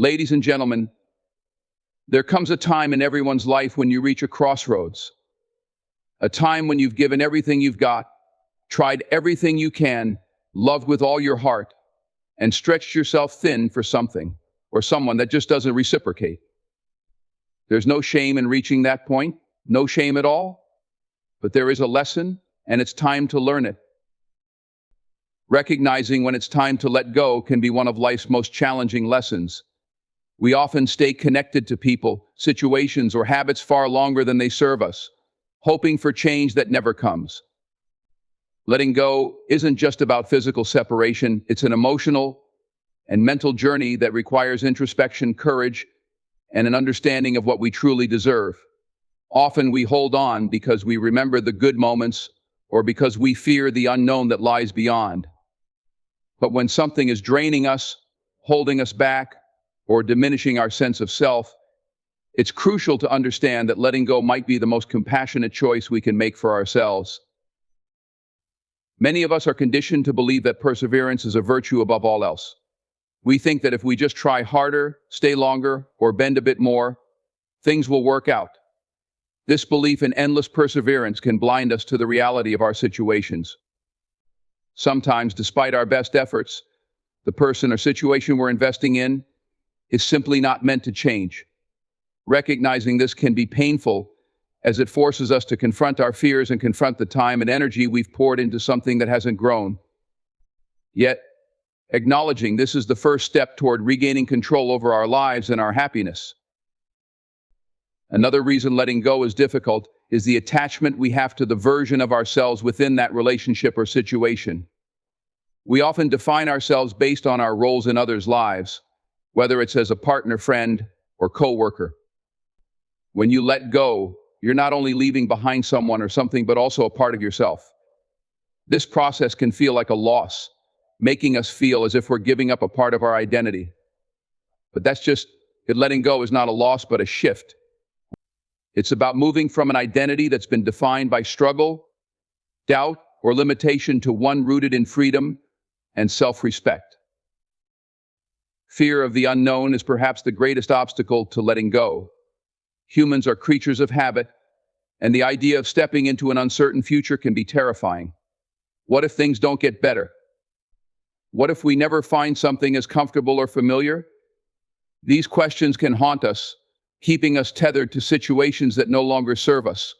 Ladies and gentlemen, there comes a time in everyone's life when you reach a crossroads, a time when you've given everything you've got, tried everything you can, loved with all your heart, and stretched yourself thin for something or someone that just doesn't reciprocate. There's no shame in reaching that point, no shame at all, but there is a lesson, and it's time to learn it. Recognizing when it's time to let go can be one of life's most challenging lessons. We often stay connected to people, situations, or habits far longer than they serve us, hoping for change that never comes. Letting go isn't just about physical separation, it's an emotional and mental journey that requires introspection, courage, and an understanding of what we truly deserve. Often we hold on because we remember the good moments or because we fear the unknown that lies beyond. But when something is draining us, holding us back, or diminishing our sense of self, it's crucial to understand that letting go might be the most compassionate choice we can make for ourselves. Many of us are conditioned to believe that perseverance is a virtue above all else. We think that if we just try harder, stay longer, or bend a bit more, things will work out. This belief in endless perseverance can blind us to the reality of our situations. Sometimes, despite our best efforts, the person or situation we're investing in is simply not meant to change. Recognizing this can be painful, as it forces us to confront our fears and confront the time and energy we've poured into something that hasn't grown. Yet, acknowledging this is the first step toward regaining control over our lives and our happiness. Another reason letting go is difficult is the attachment we have to the version of ourselves within that relationship or situation. We often define ourselves based on our roles in others' lives, whether it's as a partner, friend, or coworker. When you let go, you're not only leaving behind someone or something, but also a part of yourself. This process can feel like a loss, making us feel as if we're giving up a part of our identity. But letting go is not a loss, but a shift. It's about moving from an identity that's been defined by struggle, doubt, or limitation to one rooted in freedom and self-respect. Fear of the unknown is perhaps the greatest obstacle to letting go. Humans are creatures of habit, and the idea of stepping into an uncertain future can be terrifying. What if things don't get better? What if we never find something as comfortable or familiar? These questions can haunt us, keeping us tethered to situations that no longer serve us.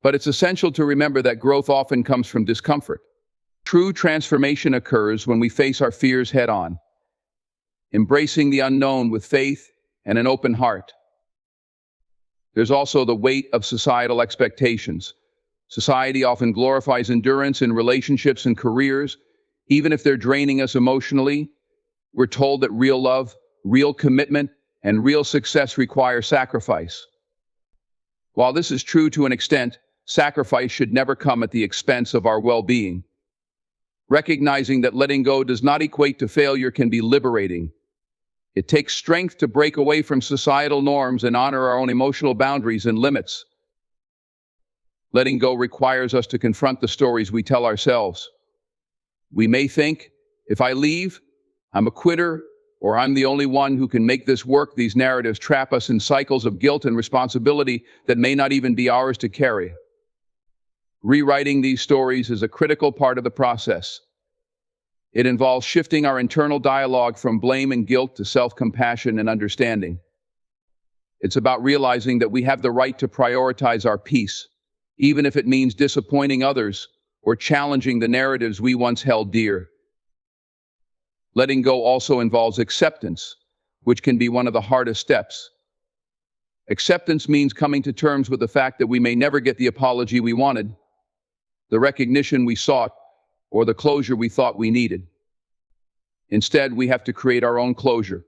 But it's essential to remember that growth often comes from discomfort. True transformation occurs when we face our fears head-on, embracing the unknown with faith and an open heart. There's also the weight of societal expectations. Society often glorifies endurance in relationships and careers. Even if they're draining us emotionally, we're told that real love, real commitment, and real success require sacrifice. While this is true to an extent, sacrifice should never come at the expense of our well-being. Recognizing that letting go does not equate to failure can be liberating. It takes strength to break away from societal norms and honor our own emotional boundaries and limits. Letting go requires us to confront the stories we tell ourselves. We may think, if I leave, I'm a quitter, or I'm the only one who can make this work. These narratives trap us in cycles of guilt and responsibility that may not even be ours to carry. Rewriting these stories is a critical part of the process. It involves shifting our internal dialogue from blame and guilt to self-compassion and understanding. It's about realizing that we have the right to prioritize our peace, even if it means disappointing others or challenging the narratives we once held dear. Letting go also involves acceptance, which can be one of the hardest steps. Acceptance means coming to terms with the fact that we may never get the apology we wanted, the recognition we sought, or the closure we thought we needed. Instead, we have to create our own closure.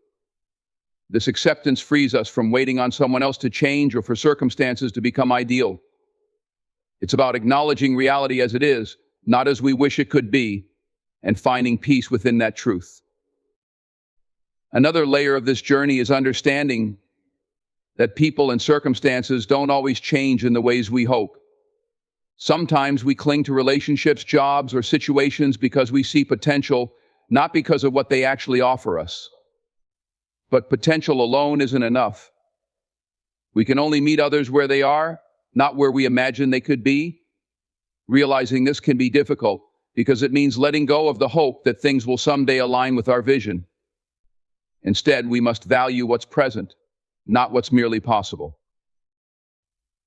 This acceptance frees us from waiting on someone else to change or for circumstances to become ideal. It's about acknowledging reality as it is, not as we wish it could be, and finding peace within that truth. Another layer of this journey is understanding that people and circumstances don't always change in the ways we hope. Sometimes we cling to relationships, jobs, or situations because we see potential, not because of what they actually offer us. But potential alone isn't enough. We can only meet others where they are, not where we imagine they could be. Realizing this can be difficult because it means letting go of the hope that things will someday align with our vision. Instead, we must value what's present, not what's merely possible.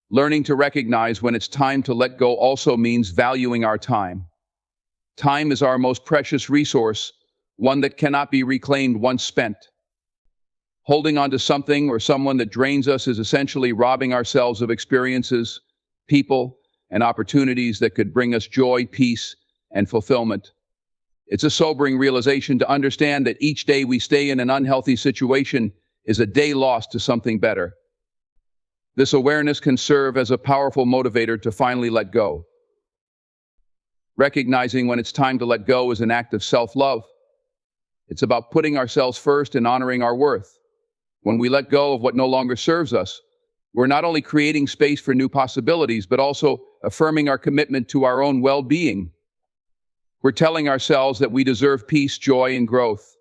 Learning to recognize when it's time to let go also means valuing our time. Time is our most precious resource, one that cannot be reclaimed once spent. Holding on to something or someone that drains us is essentially robbing ourselves of experiences, people, and opportunities that could bring us joy, peace, and fulfillment. It's a sobering realization to understand that each day we stay in an unhealthy situation is a day lost to something better. This awareness can serve as a powerful motivator to finally let go. Recognizing when it's time to let go is an act of self-love. It's about putting ourselves first and honoring our worth. When we let go of what no longer serves us, we're not only creating space for new possibilities, but also affirming our commitment to our own well-being. We're telling ourselves that we deserve peace, joy, and growth.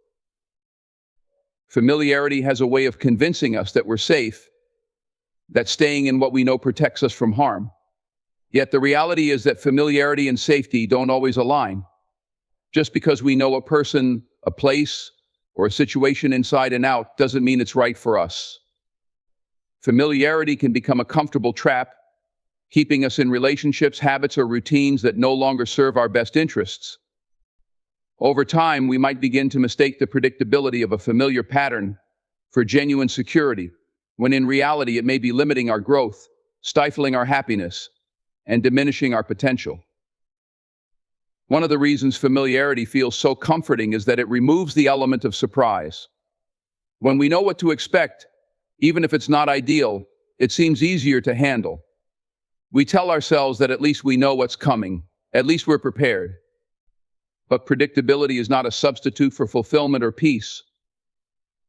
Familiarity has a way of convincing us that we're safe, that staying in what we know protects us from harm. Yet the reality is that familiarity and safety don't always align. Just because we know a person, a place, or a situation inside and out doesn't mean it's right for us. Familiarity can become a comfortable trap, keeping us in relationships, habits, or routines that no longer serve our best interests. Over time, we might begin to mistake the predictability of a familiar pattern for genuine security, when in reality it may be limiting our growth, stifling our happiness, and diminishing our potential. One of the reasons familiarity feels so comforting is that it removes the element of surprise. When we know what to expect, even if it's not ideal, it seems easier to handle. We tell ourselves that at least we know what's coming, at least we're prepared. But predictability is not a substitute for fulfillment or peace.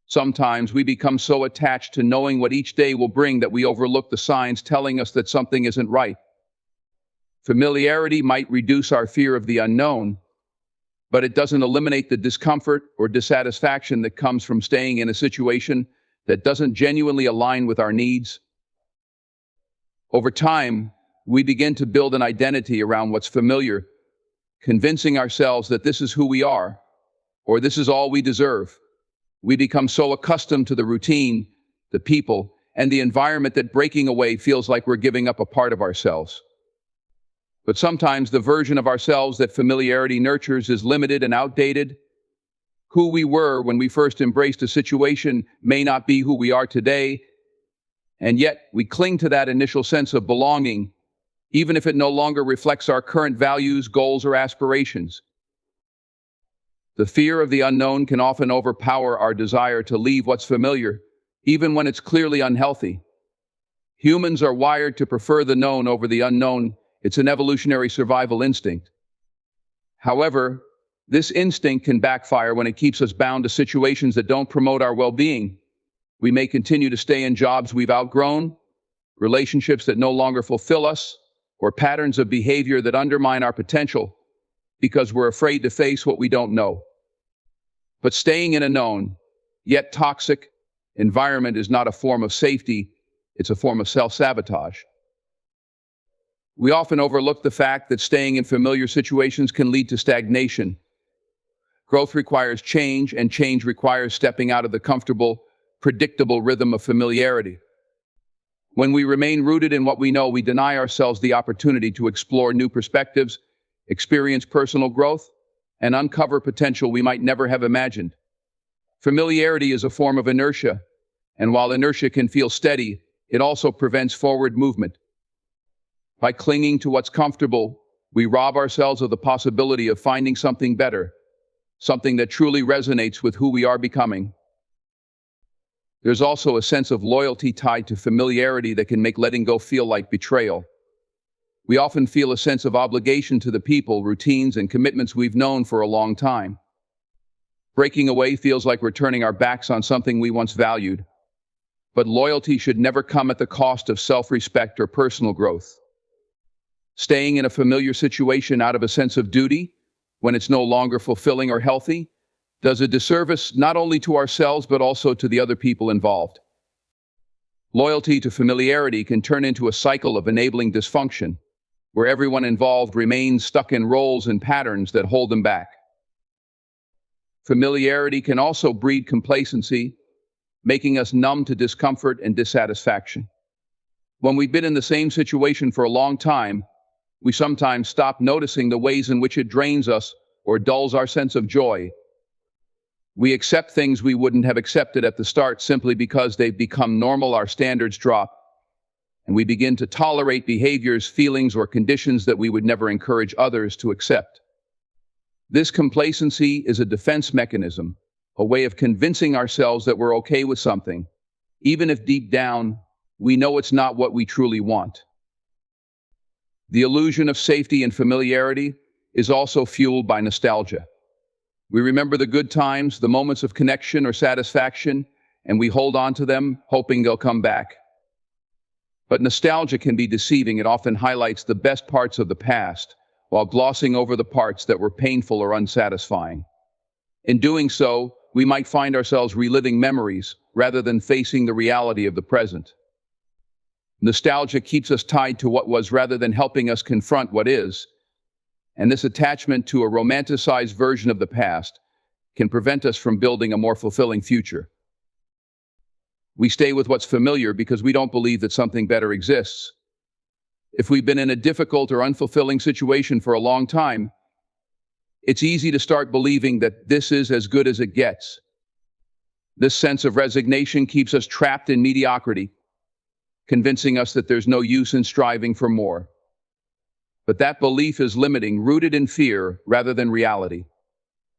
Sometimes we become so attached to knowing what each day will bring that we overlook the signs telling us that something isn't right. Familiarity might reduce our fear of the unknown, but it doesn't eliminate the discomfort or dissatisfaction that comes from staying in a situation that doesn't genuinely align with our needs. Over time, we begin to build an identity around what's familiar, convincing ourselves that this is who we are, or this is all we deserve. We become so accustomed to the routine, the people, and the environment that breaking away feels like we're giving up a part of ourselves. But sometimes the version of ourselves that familiarity nurtures is limited and outdated. Who we were when we first embraced a situation may not be who we are today, and yet we cling to that initial sense of belonging, even if it no longer reflects our current values, goals, or aspirations. The fear of the unknown can often overpower our desire to leave what's familiar, even when it's clearly unhealthy. Humans are wired to prefer the known over the unknown. It's an evolutionary survival instinct. However, this instinct can backfire when it keeps us bound to situations that don't promote our well-being. We may continue to stay in jobs we've outgrown, relationships that no longer fulfill us, or patterns of behavior that undermine our potential because we're afraid to face what we don't know. But staying in a known, yet toxic, environment is not a form of safety, it's a form of self-sabotage. We often overlook the fact that staying in familiar situations can lead to stagnation. Growth requires change, and change requires stepping out of the comfortable, predictable rhythm of familiarity. When we remain rooted in what we know, we deny ourselves the opportunity to explore new perspectives, experience personal growth, and uncover potential we might never have imagined. Familiarity is a form of inertia, and while inertia can feel steady, it also prevents forward movement. By clinging to what's comfortable, we rob ourselves of the possibility of finding something better, something that truly resonates with who we are becoming. There's also a sense of loyalty tied to familiarity that can make letting go feel like betrayal. We often feel a sense of obligation to the people, routines, and commitments we've known for a long time. Breaking away feels like we're turning our backs on something we once valued. But loyalty should never come at the cost of self-respect or personal growth. Staying in a familiar situation out of a sense of duty, when it's no longer fulfilling or healthy, does a disservice not only to ourselves but also to the other people involved. Loyalty to familiarity can turn into a cycle of enabling dysfunction, where everyone involved remains stuck in roles and patterns that hold them back. Familiarity can also breed complacency, making us numb to discomfort and dissatisfaction. When we've been in the same situation for a long time, we sometimes stop noticing the ways in which it drains us or dulls our sense of joy. We accept things we wouldn't have accepted at the start simply because they've become normal. Our standards drop, and we begin to tolerate behaviors, feelings, or conditions that we would never encourage others to accept. This complacency is a defense mechanism, a way of convincing ourselves that we're okay with something, even if deep down we know it's not what we truly want. The illusion of safety and familiarity is also fueled by nostalgia. We remember the good times, the moments of connection or satisfaction, and we hold on to them, hoping they'll come back. But nostalgia can be deceiving. It often highlights the best parts of the past, while glossing over the parts that were painful or unsatisfying. In doing so, we might find ourselves reliving memories rather than facing the reality of the present. Nostalgia keeps us tied to what was rather than helping us confront what is, and this attachment to a romanticized version of the past can prevent us from building a more fulfilling future. We stay with what's familiar because we don't believe that something better exists. If we've been in a difficult or unfulfilling situation for a long time, it's easy to start believing that this is as good as it gets. This sense of resignation keeps us trapped in mediocrity, convincing us that there's no use in striving for more. But that belief is limiting, rooted in fear rather than reality.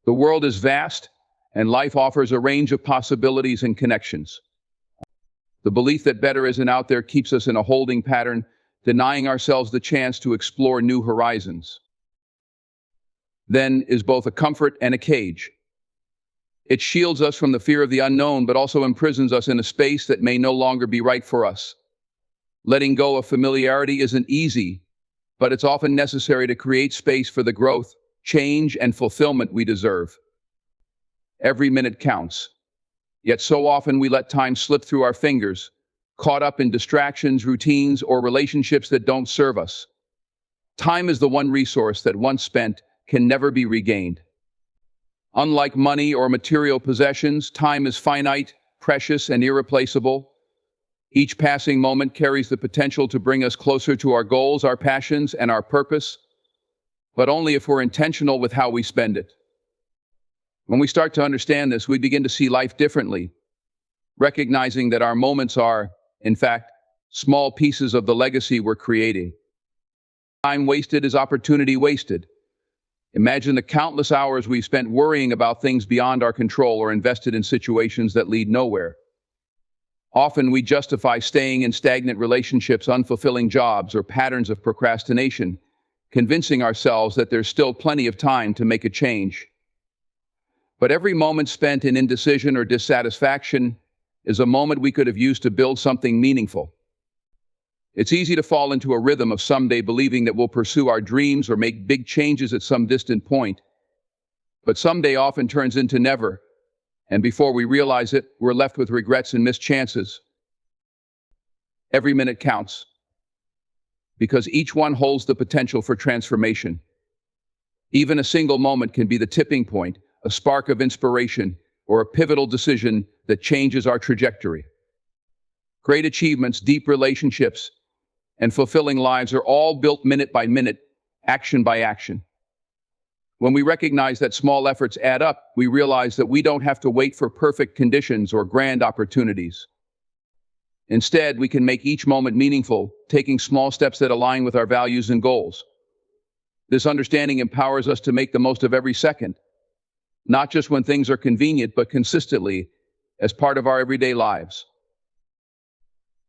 The world is vast, and life offers a range of possibilities and connections. The belief that better isn't out there keeps us in a holding pattern, denying ourselves the chance to explore new horizons. Then is both a comfort and a cage. It shields us from the fear of the unknown, but also imprisons us in a space that may no longer be right for us. Letting go of familiarity isn't easy, but it's often necessary to create space for the growth, change, and fulfillment we deserve. Every minute counts. Yet so often we let time slip through our fingers, caught up in distractions, routines, or relationships that don't serve us. Time is the one resource that once spent can never be regained. Unlike money or material possessions, time is finite, precious, and irreplaceable. Each passing moment carries the potential to bring us closer to our goals, our passions, and our purpose, but only if we're intentional with how we spend it. When we start to understand this, we begin to see life differently, recognizing that our moments are, in fact, small pieces of the legacy we're creating. Time wasted is opportunity wasted. Imagine the countless hours we've spent worrying about things beyond our control or invested in situations that lead nowhere. Often we justify staying in stagnant relationships, unfulfilling jobs, or patterns of procrastination, convincing ourselves that there's still plenty of time to make a change. But every moment spent in indecision or dissatisfaction is a moment we could have used to build something meaningful. It's easy to fall into a rhythm of someday believing that we'll pursue our dreams or make big changes at some distant point. But someday often turns into never. And before we realize it, we're left with regrets and missed chances. Every minute counts, because each one holds the potential for transformation. Even a single moment can be the tipping point, a spark of inspiration, or a pivotal decision that changes our trajectory. Great achievements, deep relationships, and fulfilling lives are all built minute by minute, action by action. When we recognize that small efforts add up, we realize that we don't have to wait for perfect conditions or grand opportunities. Instead, we can make each moment meaningful, taking small steps that align with our values and goals. This understanding empowers us to make the most of every second, not just when things are convenient, but consistently as part of our everyday lives.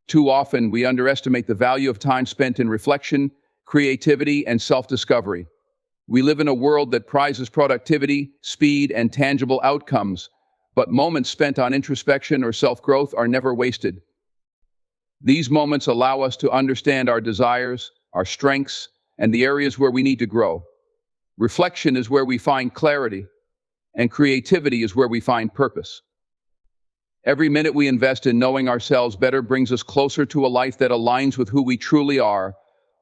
Too often, we underestimate the value of time spent in reflection, creativity, and self-discovery. We live in a world that prizes productivity, speed, and tangible outcomes, but moments spent on introspection or self-growth are never wasted. These moments allow us to understand our desires, our strengths, and the areas where we need to grow. Reflection is where we find clarity, and creativity is where we find purpose. Every minute we invest in knowing ourselves better brings us closer to a life that aligns with who we truly are,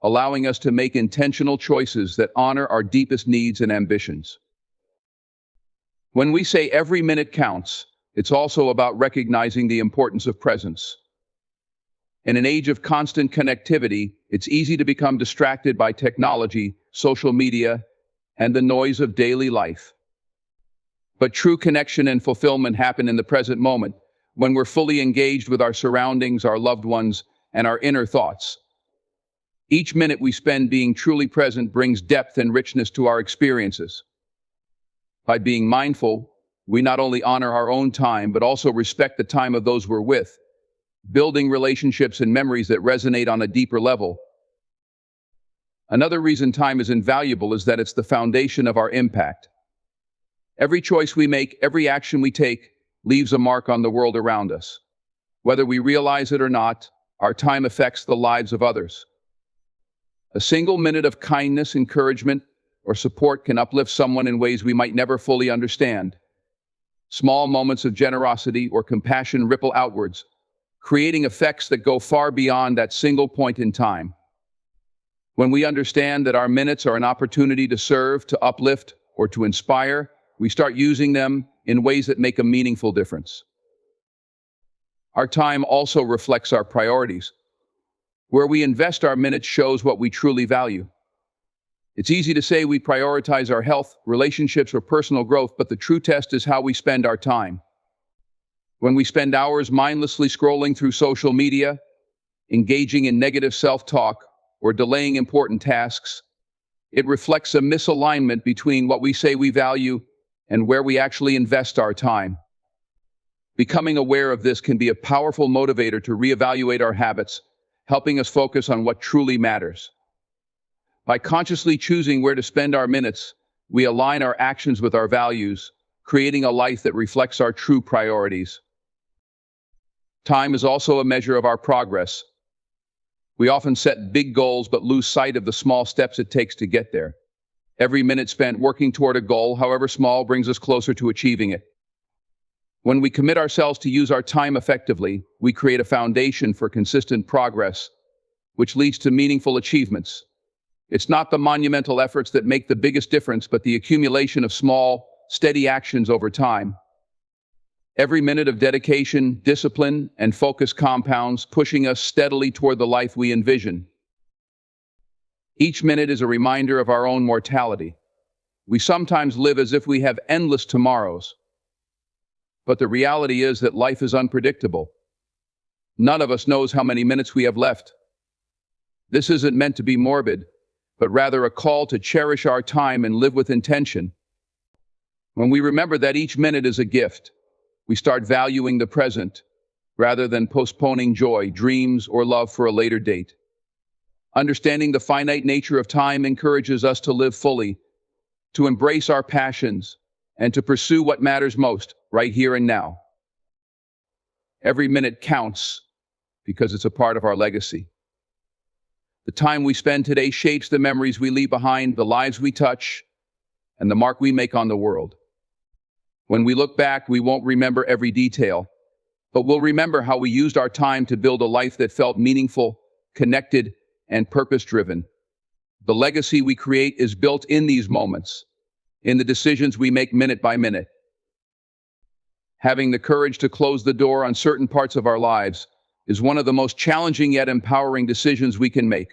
allowing us to make intentional choices that honor our deepest needs and ambitions. When we say every minute counts, it's also about recognizing the importance of presence. In an age of constant connectivity, it's easy to become distracted by technology, social media, and the noise of daily life. But true connection and fulfillment happen in the present moment, when we're fully engaged with our surroundings, our loved ones, and our inner thoughts. Each minute we spend being truly present brings depth and richness to our experiences. By being mindful, we not only honor our own time, but also respect the time of those we're with, building relationships and memories that resonate on a deeper level. Another reason time is invaluable is that it's the foundation of our impact. Every choice we make, every action we take, leaves a mark on the world around us. Whether we realize it or not, our time affects the lives of others. A single minute of kindness, encouragement, or support can uplift someone in ways we might never fully understand. Small moments of generosity or compassion ripple outwards, creating effects that go far beyond that single point in time. When we understand that our minutes are an opportunity to serve, to uplift, or to inspire, we start using them in ways that make a meaningful difference. Our time also reflects our priorities. Where we invest our minutes shows what we truly value. It's easy to say we prioritize our health, relationships, or personal growth, but the true test is how we spend our time. When we spend hours mindlessly scrolling through social media, engaging in negative self-talk, or delaying important tasks, it reflects a misalignment between what we say we value and where we actually invest our time. Becoming aware of this can be a powerful motivator to reevaluate our habits, helping us focus on what truly matters. By consciously choosing where to spend our minutes, we align our actions with our values, creating a life that reflects our true priorities. Time is also a measure of our progress. We often set big goals but lose sight of the small steps it takes to get there. Every minute spent working toward a goal, however small, brings us closer to achieving it. When we commit ourselves to use our time effectively, we create a foundation for consistent progress, which leads to meaningful achievements. It's not the monumental efforts that make the biggest difference, but the accumulation of small, steady actions over time. Every minute of dedication, discipline, and focus compounds, pushing us steadily toward the life we envision. Each minute is a reminder of our own mortality. We sometimes live as if we have endless tomorrows. But the reality is that life is unpredictable. None of us knows how many minutes we have left. This isn't meant to be morbid, but rather a call to cherish our time and live with intention. When we remember that each minute is a gift, we start valuing the present rather than postponing joy, dreams, or love for a later date. Understanding the finite nature of time encourages us to live fully, to embrace our passions, and to pursue what matters most, right here and now. Every minute counts because it's a part of our legacy. The time we spend today shapes the memories we leave behind, the lives we touch, and the mark we make on the world. When we look back, we won't remember every detail, but we'll remember how we used our time to build a life that felt meaningful, connected, and purpose-driven. The legacy we create is built in these moments, in the decisions we make minute by minute. Having the courage to close the door on certain parts of our lives is one of the most challenging yet empowering decisions we can make.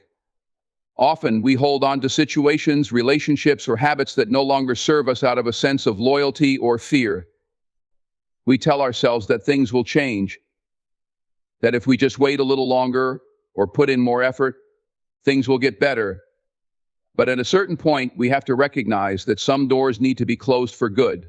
Often, we hold on to situations, relationships, or habits that no longer serve us out of a sense of loyalty or fear. We tell ourselves that things will change, that if we just wait a little longer or put in more effort, things will get better. But at a certain point, we have to recognize that some doors need to be closed for good.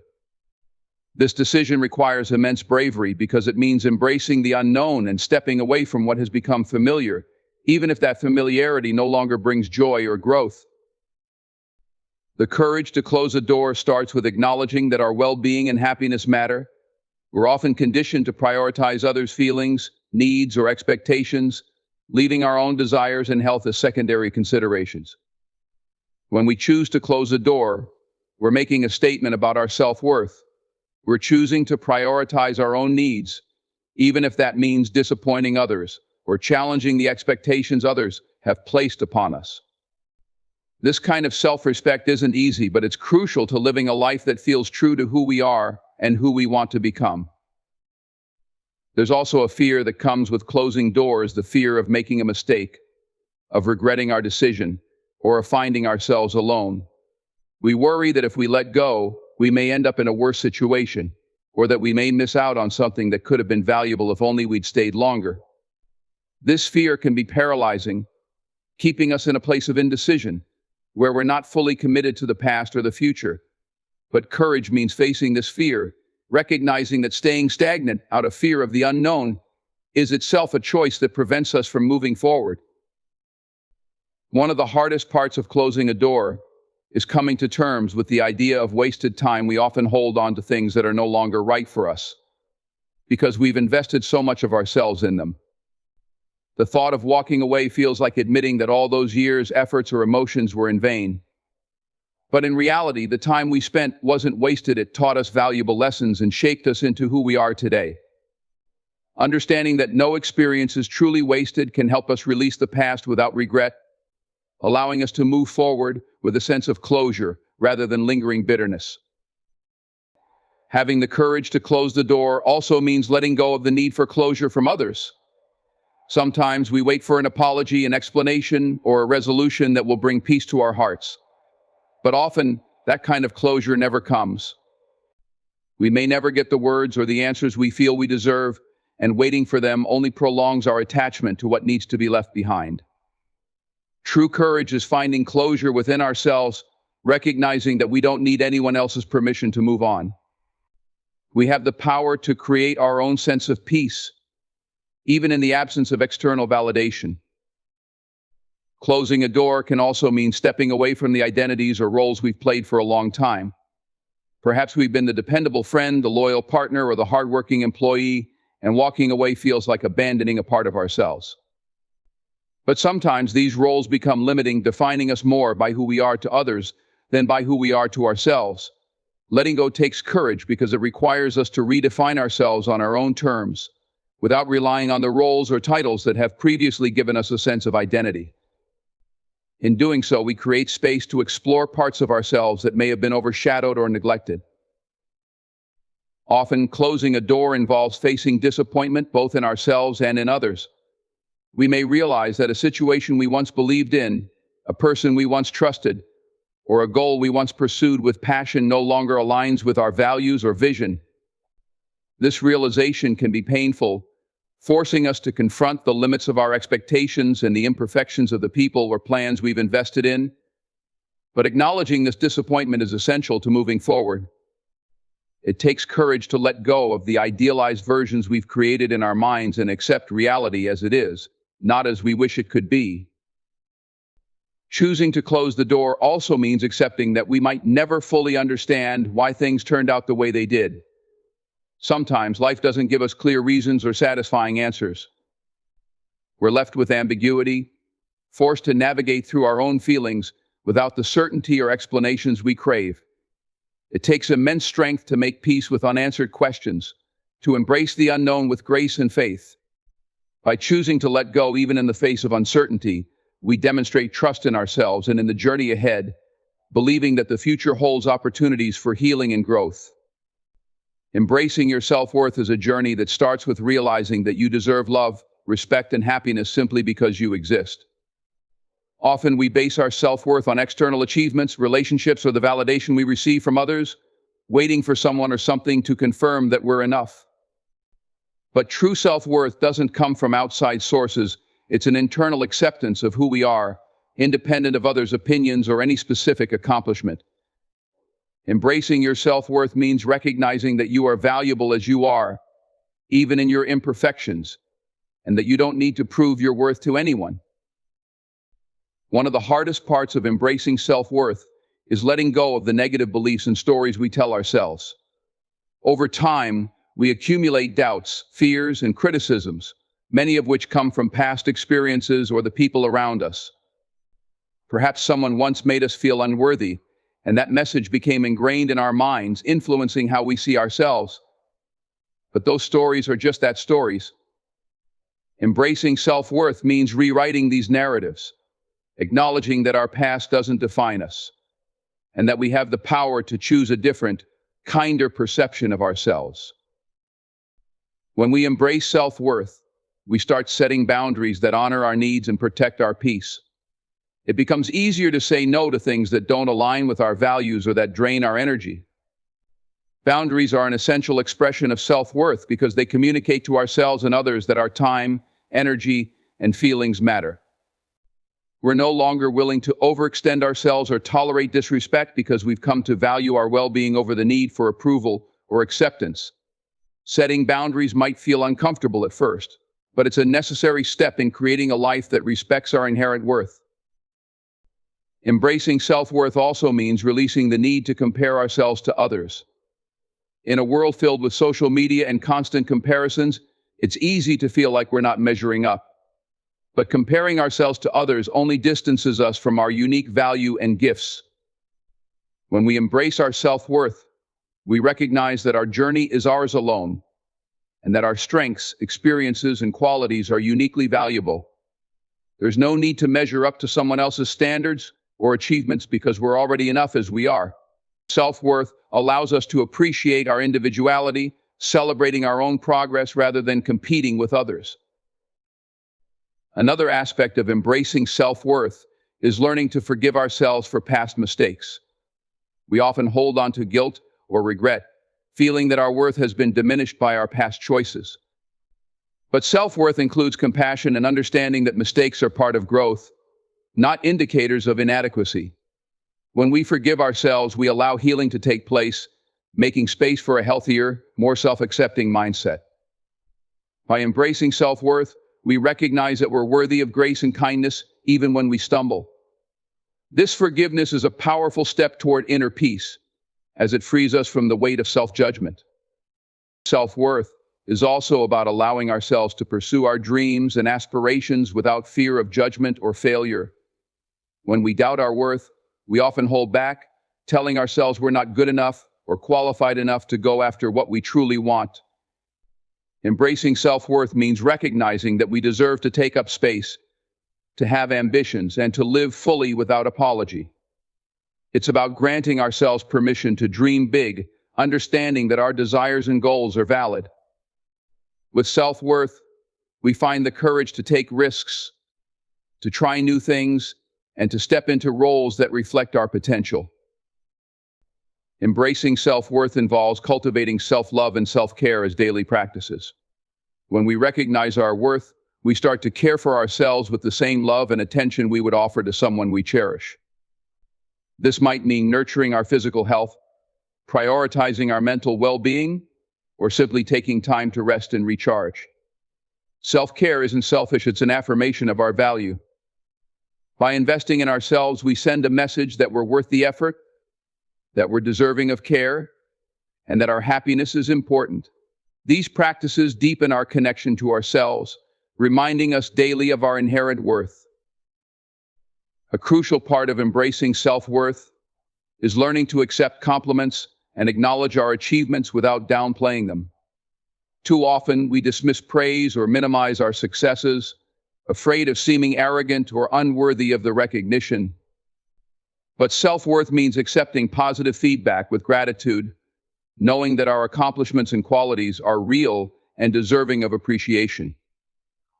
This decision requires immense bravery because it means embracing the unknown and stepping away from what has become familiar, even if that familiarity no longer brings joy or growth. The courage to close a door starts with acknowledging that our well-being and happiness matter. We're often conditioned to prioritize others' feelings, needs, or expectations, leaving our own desires and health as secondary considerations. When we choose to close a door, We're making a statement about our self-worth. We're choosing to prioritize our own needs, even if that means disappointing others or challenging the expectations others have placed upon us. This kind of self-respect isn't easy, but it's crucial to living a life that feels true to who we are and who we want to become. There's also a fear that comes with closing doors, the fear of making a mistake, of regretting our decision, or of finding ourselves alone. We worry that if we let go, we may end up in a worse situation, or that we may miss out on something that could have been valuable if only we'd stayed longer. This fear can be paralyzing, keeping us in a place of indecision, where we're not fully committed to the past or the future. But courage means facing this fear, recognizing that staying stagnant out of fear of the unknown is itself a choice that prevents us from moving forward. One of the hardest parts of closing a door is coming to terms with the idea of wasted time. We often hold on to things that are no longer right for us because we've invested so much of ourselves in them. The thought of walking away feels like admitting that all those years, efforts, or emotions were in vain. But in reality, the time we spent wasn't wasted. It taught us valuable lessons and shaped us into who we are today. Understanding that no experience is truly wasted can help us release the past without regret, allowing us to move forward with a sense of closure rather than lingering bitterness. Having the courage to close the door also means letting go of the need for closure from others. Sometimes we wait for an apology, an explanation, or a resolution that will bring peace to our hearts. But often, that kind of closure never comes. We may never get the words or the answers we feel we deserve, and waiting for them only prolongs our attachment to what needs to be left behind. True courage is finding closure within ourselves, recognizing that we don't need anyone else's permission to move on. We have the power to create our own sense of peace, even in the absence of external validation. Closing a door can also mean stepping away from the identities or roles we've played for a long time. Perhaps we've been the dependable friend, the loyal partner, or the hardworking employee, and walking away feels like abandoning a part of ourselves. But sometimes these roles become limiting, defining us more by who we are to others than by who we are to ourselves. Letting go takes courage because it requires us to redefine ourselves on our own terms, without relying on the roles or titles that have previously given us a sense of identity. In doing so, we create space to explore parts of ourselves that may have been overshadowed or neglected. Often, closing a door involves facing disappointment both in ourselves and in others. We may realize that a situation we once believed in, a person we once trusted, or a goal we once pursued with passion no longer aligns with our values or vision. This realization can be painful, forcing us to confront the limits of our expectations and the imperfections of the people or plans we've invested in. But acknowledging this disappointment is essential to moving forward. It takes courage to let go of the idealized versions we've created in our minds and accept reality as it is, not as we wish it could be. Choosing to close the door also means accepting that we might never fully understand why things turned out the way they did. Sometimes life doesn't give us clear reasons or satisfying answers. We're left with ambiguity, forced to navigate through our own feelings without the certainty or explanations we crave. It takes immense strength to make peace with unanswered questions, to embrace the unknown with grace and faith. By choosing to let go even in the face of uncertainty, we demonstrate trust in ourselves and in the journey ahead, believing that the future holds opportunities for healing and growth. Embracing your self-worth is a journey that starts with realizing that you deserve love, respect, and happiness simply because you exist. Often we base our self-worth on external achievements, relationships, or the validation we receive from others, waiting for someone or something to confirm that we're enough. But true self-worth doesn't come from outside sources. It's an internal acceptance of who we are, independent of others' opinions or any specific accomplishment. Embracing your self-worth means recognizing that you are valuable as you are, even in your imperfections, and that you don't need to prove your worth to anyone. One of the hardest parts of embracing self-worth is letting go of the negative beliefs and stories we tell ourselves. Over time, we accumulate doubts, fears, and criticisms, many of which come from past experiences or the people around us. Perhaps someone once made us feel unworthy, and that message became ingrained in our minds, influencing how we see ourselves. But those stories are just that, stories. Embracing self-worth means rewriting these narratives, acknowledging that our past doesn't define us, and that we have the power to choose a different, kinder perception of ourselves. When we embrace self-worth, we start setting boundaries that honor our needs and protect our peace. It becomes easier to say no to things that don't align with our values or that drain our energy. Boundaries are an essential expression of self-worth because they communicate to ourselves and others that our time, energy, and feelings matter. We're no longer willing to overextend ourselves or tolerate disrespect because we've come to value our well-being over the need for approval or acceptance. Setting boundaries might feel uncomfortable at first, but it's a necessary step in creating a life that respects our inherent worth. Embracing self-worth also means releasing the need to compare ourselves to others. In a world filled with social media and constant comparisons, it's easy to feel like we're not measuring up. But comparing ourselves to others only distances us from our unique value and gifts. When we embrace our self-worth, we recognize that our journey is ours alone, and that our strengths, experiences, and qualities are uniquely valuable. There's no need to measure up to someone else's standards or achievements because we're already enough as we are. Self-worth allows us to appreciate our individuality, celebrating our own progress rather than competing with others. Another aspect of embracing self-worth is learning to forgive ourselves for past mistakes. We often hold on to guilt or regret, feeling that our worth has been diminished by our past choices. But self-worth includes compassion and understanding that mistakes are part of growth, not indicators of inadequacy. When we forgive ourselves, we allow healing to take place, making space for a healthier, more self-accepting mindset. By embracing self-worth, we recognize that we're worthy of grace and kindness even when we stumble. This forgiveness is a powerful step toward inner peace, as it frees us from the weight of self-judgment. Self-worth is also about allowing ourselves to pursue our dreams and aspirations without fear of judgment or failure. When we doubt our worth, we often hold back, telling ourselves we're not good enough or qualified enough to go after what we truly want. Embracing self-worth means recognizing that we deserve to take up space, to have ambitions, and to live fully without apology. It's about granting ourselves permission to dream big, understanding that our desires and goals are valid. With self-worth, we find the courage to take risks, to try new things, and to step into roles that reflect our potential. Embracing self-worth involves cultivating self-love and self-care as daily practices. When we recognize our worth, we start to care for ourselves with the same love and attention we would offer to someone we cherish. This might mean nurturing our physical health, prioritizing our mental well-being, or simply taking time to rest and recharge. Self-care isn't selfish, it's an affirmation of our value. By investing in ourselves, we send a message that we're worth the effort, that we're deserving of care, and that our happiness is important. These practices deepen our connection to ourselves, reminding us daily of our inherent worth. A crucial part of embracing self-worth is learning to accept compliments and acknowledge our achievements without downplaying them. Too often, we dismiss praise or minimize our successes, afraid of seeming arrogant or unworthy of the recognition. But self-worth means accepting positive feedback with gratitude, knowing that our accomplishments and qualities are real and deserving of appreciation.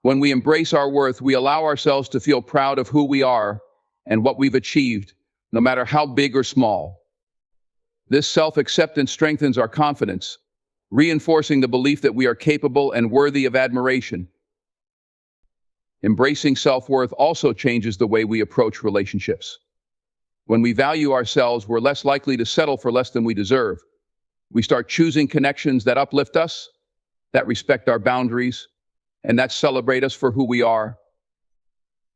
When we embrace our worth, we allow ourselves to feel proud of who we are and what we've achieved, no matter how big or small. This self-acceptance strengthens our confidence, reinforcing the belief that we are capable and worthy of admiration. Embracing self-worth also changes the way we approach relationships. When we value ourselves, we're less likely to settle for less than we deserve. We start choosing connections that uplift us, that respect our boundaries, and that celebrate us for who we are.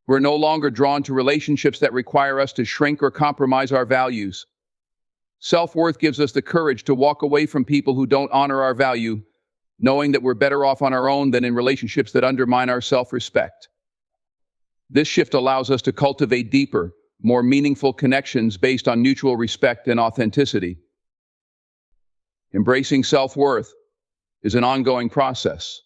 We're no longer drawn to relationships that require us to shrink or compromise our values. Self-worth gives us the courage to walk away from people who don't honor our value, knowing that we're better off on our own than in relationships that undermine our self-respect. This shift allows us to cultivate deeper, more meaningful connections based on mutual respect and authenticity. Embracing self-worth is an ongoing process.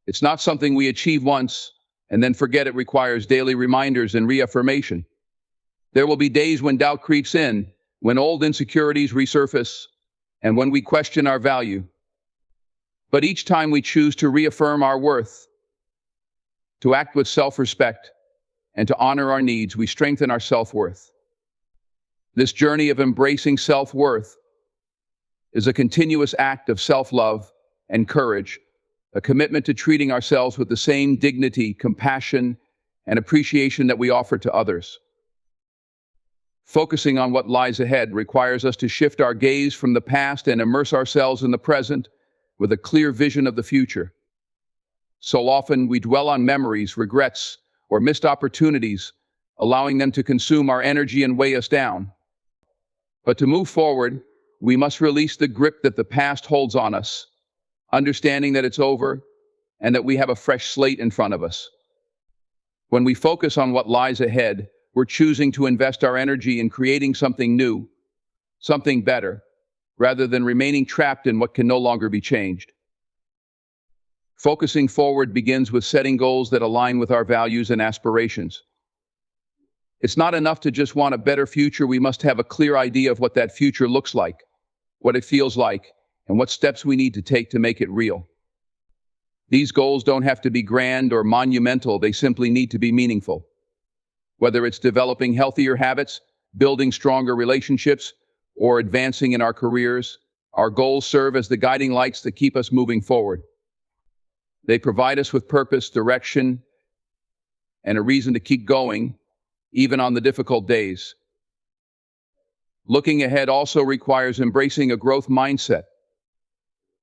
It's not something we achieve once and then forget. It requires daily reminders and reaffirmation. There will be days when doubt creeps in, when old insecurities resurface, and when we question our value. But each time we choose to reaffirm our worth, to act with self-respect, and to honor our needs, we strengthen our self-worth. This journey of embracing self-worth is a continuous act of self-love and courage, a commitment to treating ourselves with the same dignity, compassion, and appreciation that we offer to others. Focusing on what lies ahead requires us to shift our gaze from the past and immerse ourselves in the present with a clear vision of the future. So often we dwell on memories, regrets, or missed opportunities, allowing them to consume our energy and weigh us down. But to move forward, we must release the grip that the past holds on us, understanding that it's over and that we have a fresh slate in front of us. When we focus on what lies ahead, we're choosing to invest our energy in creating something new, something better, rather than remaining trapped in what can no longer be changed. Focusing forward begins with setting goals that align with our values and aspirations. It's not enough to just want a better future. We must have a clear idea of what that future looks like, what it feels like, and what steps we need to take to make it real. These goals don't have to be grand or monumental. They simply need to be meaningful. Whether it's developing healthier habits, building stronger relationships, or advancing in our careers, our goals serve as the guiding lights that keep us moving forward. They provide us with purpose, direction, and a reason to keep going, even on the difficult days. Looking ahead also requires embracing a growth mindset.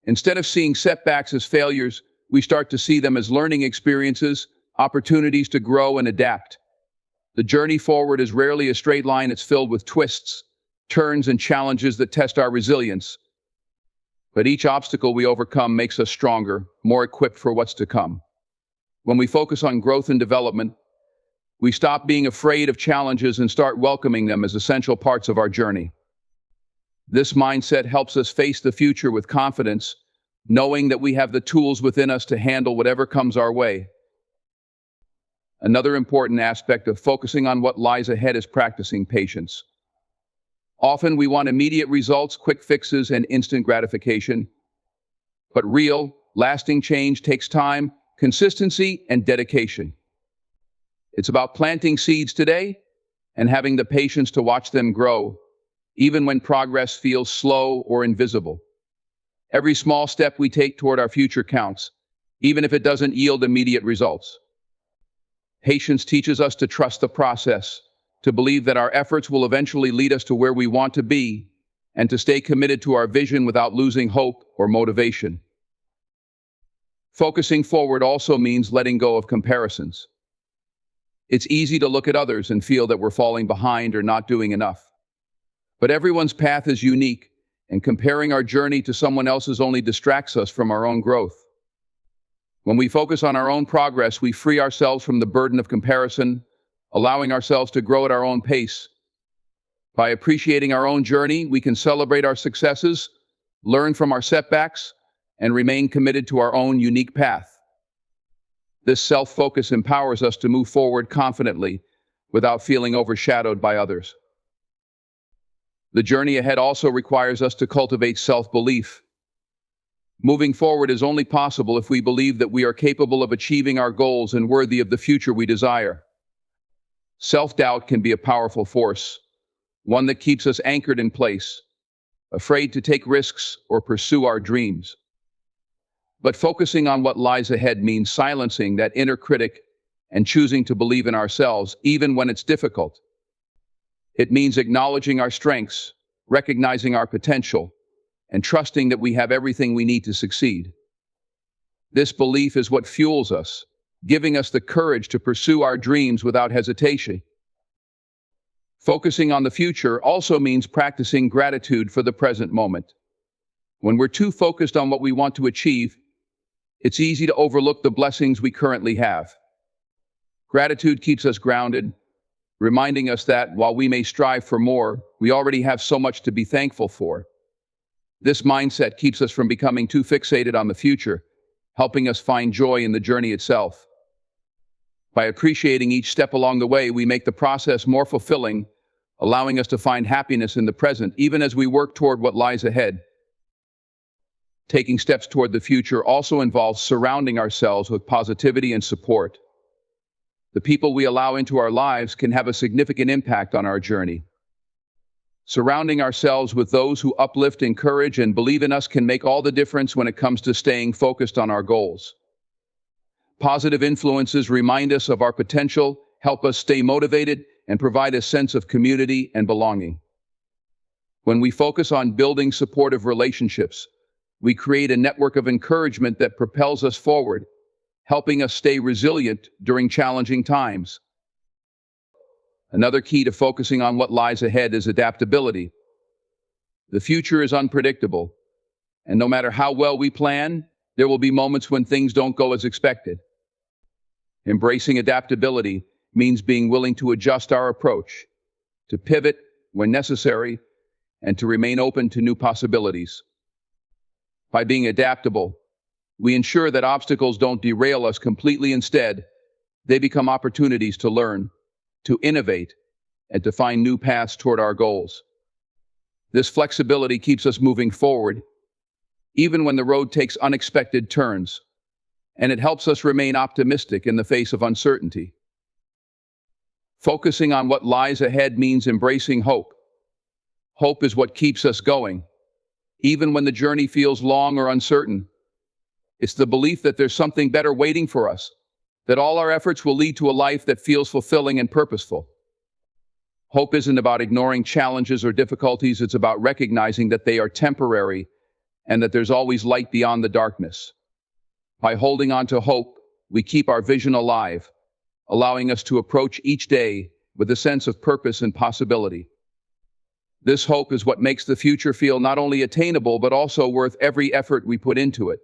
Instead of seeing setbacks as failures, we start to see them as learning experiences, opportunities to grow and adapt. The journey forward is rarely a straight line. It's filled with twists, turns, and challenges that test our resilience. But each obstacle we overcome makes us stronger, more equipped for what's to come. When we focus on growth and development, we stop being afraid of challenges and start welcoming them as essential parts of our journey. This mindset helps us face the future with confidence, knowing that we have the tools within us to handle whatever comes our way. Another important aspect of focusing on what lies ahead is practicing patience. Often we want immediate results, quick fixes, and instant gratification. But real, lasting change takes time, consistency, and dedication. It's about planting seeds today and having the patience to watch them grow, even when progress feels slow or invisible. Every small step we take toward our future counts, even if it doesn't yield immediate results. Patience teaches us to trust the process, to believe that our efforts will eventually lead us to where we want to be, and to stay committed to our vision without losing hope or motivation. Focusing forward also means letting go of comparisons. It's easy to look at others and feel that we're falling behind or not doing enough. But everyone's path is unique, and comparing our journey to someone else's only distracts us from our own growth. When we focus on our own progress, we free ourselves from the burden of comparison, allowing ourselves to grow at our own pace. By appreciating our own journey, we can celebrate our successes, learn from our setbacks, and remain committed to our own unique path. This self-focus empowers us to move forward confidently without feeling overshadowed by others. The journey ahead also requires us to cultivate self-belief. Moving forward is only possible if we believe that we are capable of achieving our goals and worthy of the future we desire. Self-doubt can be a powerful force, one that keeps us anchored in place, afraid to take risks or pursue our dreams. But focusing on what lies ahead means silencing that inner critic and choosing to believe in ourselves, even when it's difficult. It means acknowledging our strengths, recognizing our potential, and trusting that we have everything we need to succeed. This belief is what fuels us, giving us the courage to pursue our dreams without hesitation. Focusing on the future also means practicing gratitude for the present moment. When we're too focused on what we want to achieve, it's easy to overlook the blessings we currently have. Gratitude keeps us grounded, reminding us that while we may strive for more, we already have so much to be thankful for. This mindset keeps us from becoming too fixated on the future, helping us find joy in the journey itself. By appreciating each step along the way, we make the process more fulfilling, allowing us to find happiness in the present, even as we work toward what lies ahead. Taking steps toward the future also involves surrounding ourselves with positivity and support. The people we allow into our lives can have a significant impact on our journey. Surrounding ourselves with those who uplift, encourage, and believe in us can make all the difference when it comes to staying focused on our goals. Positive influences remind us of our potential, help us stay motivated, and provide a sense of community and belonging. When we focus on building supportive relationships, we create a network of encouragement that propels us forward, helping us stay resilient during challenging times. Another key to focusing on what lies ahead is adaptability. The future is unpredictable, and no matter how well we plan, there will be moments when things don't go as expected. Embracing adaptability means being willing to adjust our approach, to pivot when necessary, and to remain open to new possibilities. By being adaptable, we ensure that obstacles don't derail us completely. Instead, they become opportunities to learn, to innovate, and to find new paths toward our goals. This flexibility keeps us moving forward, even when the road takes unexpected turns, and it helps us remain optimistic in the face of uncertainty. Focusing on what lies ahead means embracing hope. Hope is what keeps us going, even when the journey feels long or uncertain. It's the belief that there's something better waiting for us, that all our efforts will lead to a life that feels fulfilling and purposeful. Hope isn't about ignoring challenges or difficulties, it's about recognizing that they are temporary and that there's always light beyond the darkness. By holding on to hope, we keep our vision alive, allowing us to approach each day with a sense of purpose and possibility. This hope is what makes the future feel not only attainable but also worth every effort we put into it.